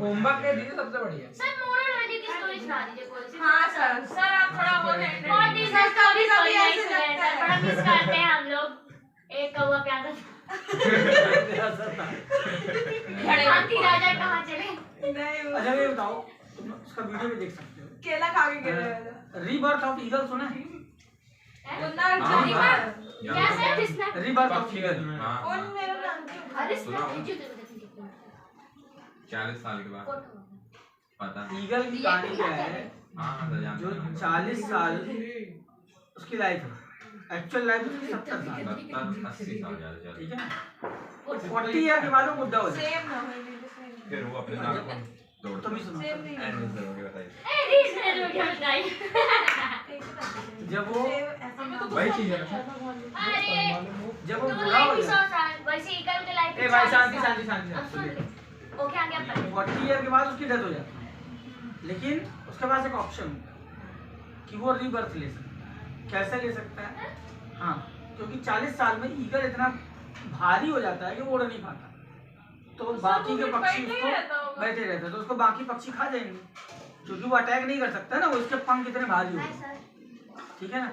होमवर्क दे दीजिए सबसे बढ़िया। सर मोरल वैल्यू की स्टोरी सुना दीजिए कोई सी। हाँ सर। सर आप थोड़ा बहुत बहुत ही सर कभी स्टोरी कभी नहीं ऐसे सुने लगता सर, है। बड़ा मिस करते हैं हम लोग। एक कौवा प्यादा हाथी राजा कहाँ चले? नहीं वो अच्छा ये बताओ, तुम उसका वीडियो भी देख सकते हो। केला खा के गिर रहा था। रीबर्थ ऑफ ईगल सुना है? पुनर्जन्म। क्या सर किसने? Rebirth of eagle. कौन मेरा नाम क्यों? अरे सुना हो? जो देखो 40 साल के बाद पता नहीं। ईगल की कहानी क्या है? हाँ तो जानते जो हैं। 40 साल उसकी लाइफ है, एक्चुअल लाइफ उसकी 70 साल, 70-80 साल ज्यादा ठीक ज्यादा। है। 40 ईयर के बाद वो बुढ़ा हो जाए। सेम ना हो सेम। फिर वो अपने नाक को तोड़ तुम ही सुनो। सेम नहीं है। ऐसे हो गया, बताइए। ए रीजनल में क्या बताई? जब वो ऐसा ना हो। वही चीज है। अरे जब वो तो बुढ़ा हो लाइफ जाए, 100 साल, वैसे इकल के लाइफ ए भाई शांति शांति शांति अब सुन शांति। ले। ओके आगे आप पढ़िए। 40 ईयर के बाद उसकी डेथ हो जाती है, लेकिन उसके पास एक ऑप्शन है कि वो रीबर्थ ले सकता है। कैसे ले सकता है? हाँ, क्योंकि 40 साल में ईगल इतना भारी हो जाता है कि वो उड़ नहीं पाता, तो बाकी के पक्षी बैठे उसको रहता होगा। बैठे रहते हैं, तो उसको बाकी पक्षी खा जाएंगे, क्योंकि वो अटैक नहीं कर सकता ना, वो इसके पंख इतने भारी हाय होते हैं, सर। ठीक है ना।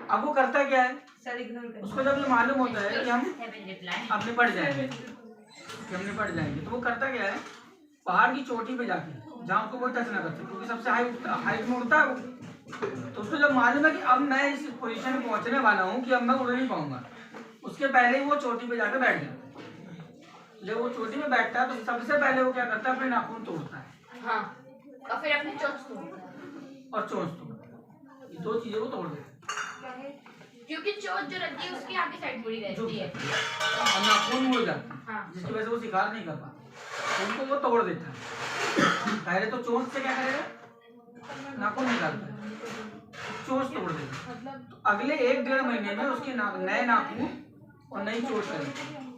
अब वो करता क्या है, सर इग्नोर कर। उसको जब ये मालूम होता है कि हम हेवन रिप्लाई। अब निपट जाएंगे, कि हम निपट जाएंगे, तो वो करता क्या है, पहाड़ की चोटी पे जाके, जहाँ उसको कोई टच ना कर सके, क्योंकि सबसे हाइट में उड़ता है वो, तो उसको जब मालूम है कि अब मैं इस पोजीशन में पहुंचने वाला हूँ कि अब मैं उड़ नहीं पाऊंगा, उसके पहले ही वो चोटी पे जाकर बैठ जाता है। जब वो चोटी पे बैठता है तो सबसे पहले वो क्या करता है, अपने नाखून तोड़ता है हाँ, और फिर अपने चोंच तोड़ता है। और चोंच तोड़ता है, ये दो चीजें वो तोड़ देता है, क्योंकि चोंच जो रहती है उसकी आगे साइड मुड़ी रहती है। और नाखून मुड़ जाता है, हाँ। जिसकी वजह से वो शिकार नहीं कर पाता, तो उनको वो तोड़ देता है। पहले तो चोंच से क्या करेगा, नाखून निकालता है, चोंच तोड़ देगा, मतलब तो अगले 1-1.5 महीने में उसके नए नाखून और नई चोंच लगेगी।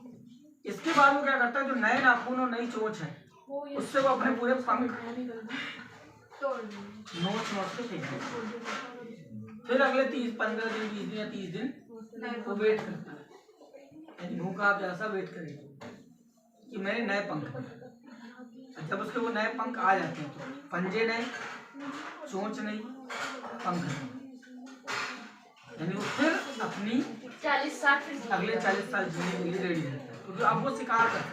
इसके बाद वो क्या करता है, जो नए नाखून और नई चोंच है उससे वो अपने पूरे पंख नोच नोच के फेंक देता है। फिर अगले 15 दिन 20 दिन या 30 दिन वो वेट करता है, यानी भूखा आप जैसा वेट करेगा कि मेरे नए पंख बने। जब उसके वो नए पंख आ जाते हैं तो पंजे नए, चोंच नहीं, पंख नहीं, यानी वो फिर अपनी 40 साल फिर अगले 40 साल जीने के लिए रेडी रहता है, क्योंकि अब वो शिकार करता है।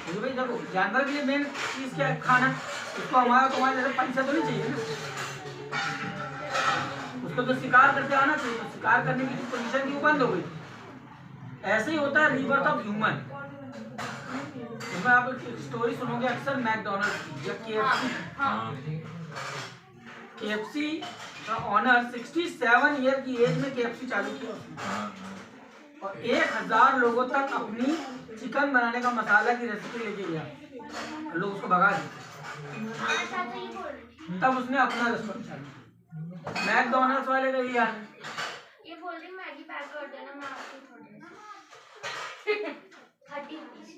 क्योंकि भाई देखो, जानवर के लिए मेन चीज क्या है, खाना। उसको हमारा तुम्हारे जैसे पैसा तो नहीं चाहिए ना, उसको तो शिकार करते आना चाहिए, तो शिकार करने की पोजीशन की वो बंद हो गई। ऐसे ही होता है रीबर्थ ऑफ ह्यूमन। तो आप एक स्टोरी सुनोगे अक्सर मैकडोनल्ड्स की या KFC। हाँ। KFC का ऑनर 67 ईयर की एज में KFC चालू किया उसने, हाँ। और 1000 लोगों तक अपनी चिकन बनाने का मसाला की रेसिपी लेके गया, लोग उसको भगा देते। अच्छा तो ये बोल रही तब उसने अपना रेस्टोरेंट चालू किया। मैकडोनल्ड्स वाले का ये हाल है। ये बोल रही मैगी पैक कर देना, मैं आपको थोड़ी 30 रुपीस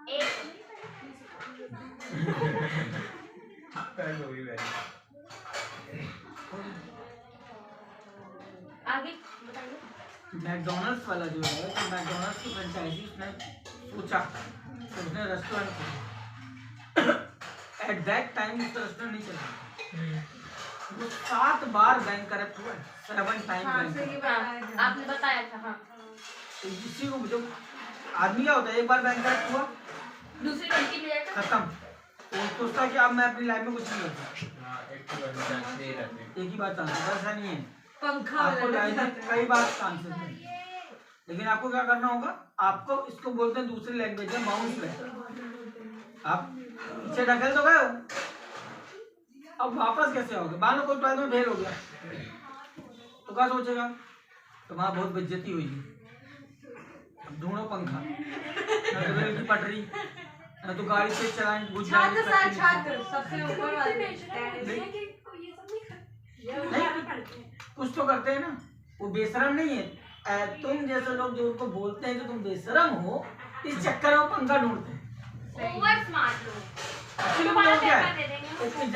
एक। आगे बताइए। मैकडोनल्ड्स वाला जो है, तो मैकडोनल्ड्स की फ्रेंचाइजी उसने पूछा, तो उसने रेस्टोरेंट खोला। एट दैट टाइम उसका रेस्टोरेंट नहीं चला, वो 7 बार बैंक करप्ट हुआ है, 7 टाइम हाँ बैंक सही करप्ट। बताया। आपने बताया था। हाँ, तो इसी को जो आदमी क्या होता है, एक बार बैंक करप्ट हुआ दूसरी कंट्री में जाकर खत्म, तो वो सोचता है कि अब मैं अपनी लाइफ में कुछ नहीं करता, हाँ, एक तो बन जाते ही रहते हैं। एक ही बात चांसेस, ऐसा नहीं है, पंखा आपको वाला लाइफ में कई बार चांसेस है, लेकिन आपको क्या करना होगा, आपको इसको बोलते हैं दूसरी लैंग्वेज में बाउंस बैक। आप पीछे ढकेल तो गए हो, अब वापस कैसे आओगे? मान लो कोई 12 में फेल हो गया, तो क्या सोचेगा, तुम्हारा बहुत बेइज्जती हुई है, अब ढूंढो पंखा, ना तो रेल की पटरी, ना तो गाड़ी से चलाएं, घुस छात्र जाएंगे, साथ छात्र सबसे ऊपर वाले नहीं, कुछ तो करते हैं ना, वो बेशरम नहीं है, तुम जैसे लोग जो उनको बोलते हैं कि तुम बेशरम हो, इस चक्कर में पंखा ढूंढते हैं। ओवर स्मार्ट लोग। एक्चुअली दोबारा वो क्या पेपर है, दे देंगे। इसमें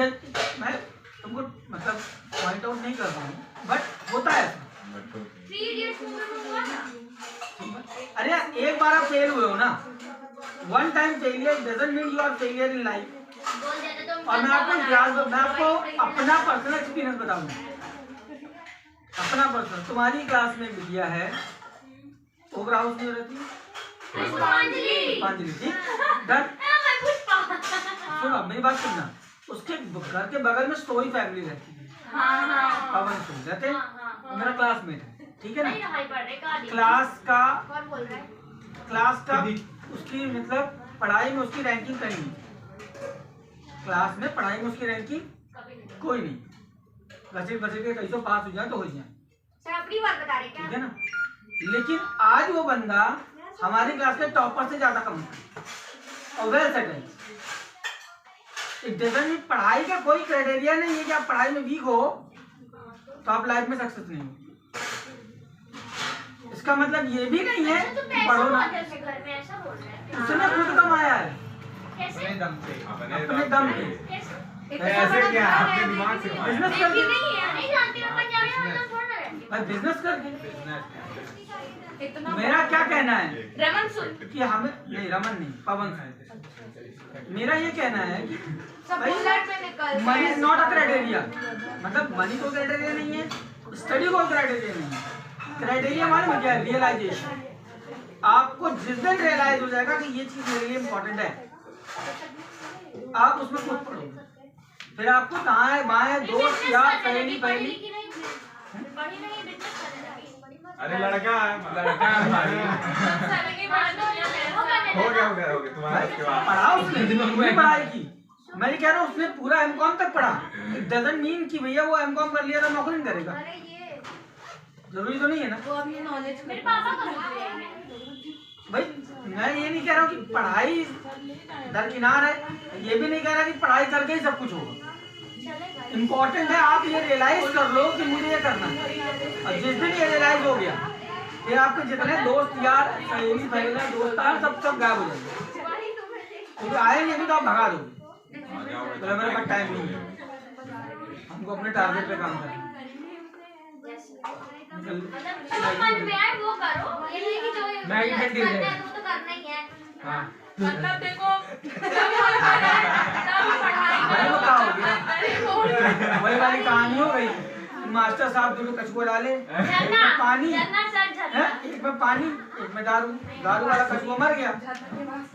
मैं तुमको मतलब पॉइंट आउट नहीं कर रहा हूँ, बट होता है ऐसा। 3 इडियट्स मूवी में हुआ था। अरे यार, एक बार आप फेल हुए हो ना, one time failure doesn't mean you are failure in life. बोल देते तुम और मैं आपको अपना पर्सनल एक्सपीरियंस बताऊंगा, अपना पर्सनल। तुम्हारी क्लास में विद्या है, ओवरा हाउस में रहती है पुष्पांजलि, ठीक डन। सुनो मेरी बात सुनना, उसके घर के बगल में सोई फैमिली रहती है, पवन सोई रहते हैं, मेरा क्लासमेट है, ठीक है ना। क्लास का उसकी मतलब पढ़ाई में उसकी रैंकिंग कहीं नहीं, क्लास में पढ़ाई में उसकी रैंकिंग कोई नहीं, घसीट के कहीं तो पास हो जाए तो हो जाए, सर अपनी बात बता रहे क्या? ठीक है ना। लेकिन आज वो बंदा हमारी क्लास के टॉपर से ज्यादा कम था और well settled. It doesn't mean पढ़ाई का कोई क्राइटेरिया नहीं है कि आप पढ़ाई में वीक हो तो आप लाइफ में सक्सेस नहीं हो। इसका मतलब ये भी नहीं है तो कि पढ़ो ना, घर में ऐसा बोल रहे हैं। उसने खुद कमाया है कैसे? अपने दम से। अपने दम पे। कैसे? ऐसे क्या आपके दिमाग से बिजनेस देखी करके, नहीं है, नहीं जानती मैं पंजाबी में मतलब थोड़ा ना रहती भाई बिजनेस करके। इतना मेरा क्या कहना है रमन सुन कि हमें नहीं, रमन नहीं, पवन से मेरा ये कहना है कि बुलेट में निकल money is not a criteria, मतलब मनी कोई क्राइटेरिया नहीं है, स्टडी कोई क्राइटेरिया नहीं है। क्राइटेरिया मालूम है क्या है? रियलाइजेशन। आपको जिस दिन रियलाइज हो जाएगा कि ये चीज मेरे लिए इम्पोर्टेंट है, आप उसमें खुद पढ़ोगे, फिर आपको दाएं बाएं दोस्त यार सहेली पहली। पढ़ी नहीं बिजनेस करने लगी। अरे लड़का है साले की बात हो गया तुम्हारा उसके बाद पढ़ा उसने पढ़ाई की, मैं ये कह रहा हूँ उसने पूरा एमकॉम तक पढ़ा। इट डजंट मीन कि भैया वो एमकॉम कर लिया तो नौकरी नहीं करेगा, अरे ये जरूरी तो नहीं है ना। वो अपनी नॉलेज मेरे पापा का भी है। भाई मैं ये नहीं कह रहा हूँ कि पढ़ाई दरकिनार है, ये भी नहीं कह रहा कि पढ़ाई करके ही सब कुछ होगा। इम्पोर्टेंट है आप ये रियलाइज कर लो कि मुझे ये करना है, और जिस दिन ये रियलाइज हो गया फिर आपके जितने दोस्त यार सहेली पहले दोस्तार सब गायब हो जाएंगे, क्योंकि आएंगे भी तो आप भगा दोगे। तो मेरे पास टाइम नहीं है, हमको अपने टारगेट पे काम करना है। मतलब जो मन में आए वो करो, ये नहीं कि जो मैं ये करना दे दे। है वो तो करना ही है। हाँ मतलब देखो जब मन करे तब पढ़ाई भाई करो। वो क्या हो गया? अरे बोल वही वाली कहानी हो गई, मास्टर साहब दोनों कछुआ डाले, एक में पानी है, झरना सर झरना। एक में पानी एक में दारू, दारू वाला कछुआ मर गया।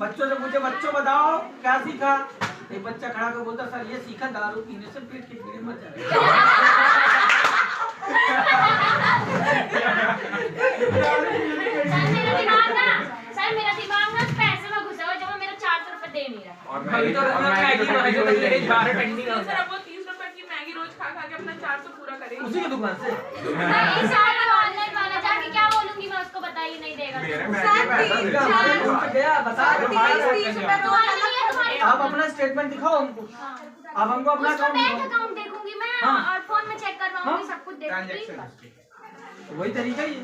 बच्चों से पूछे बच्चों बताओ क्या सीखा? एक बच्चा खड़ा कर बोलता सर ये सीखा दारू पीने से पेट की पीड़े मर जाएगी। सर मेरा दिमाग ना पैसे में घुसा हुआ है, जब मेरा 400 रुपए दे नहीं रहा। और अभी तो सर अब वो 30 रुपए की मैगी रोज खा के अपना 400 पूरा करेगी। उसी की दुकान से मैं इस साल ऑनलाइन वाला जाके क्या बोलूंगी, मैं उसको बता ही नहीं देगा। मेरे मैगी पैसा इनका हमारे रूम पे गया बता दो भाई। 30 रुपए रोज तुम्हारी नहीं है, तुम्हारी। आप अपना स्टेटमेंट दिखाओ हमको, आप हमको अपना उसका बैंक अकाउंट अकाउंट देखूंगी मैं, हाँ। और फोन में चेक करवाऊंगी, हाँ। सब कुछ देखूंगी। वही तरीका ही है।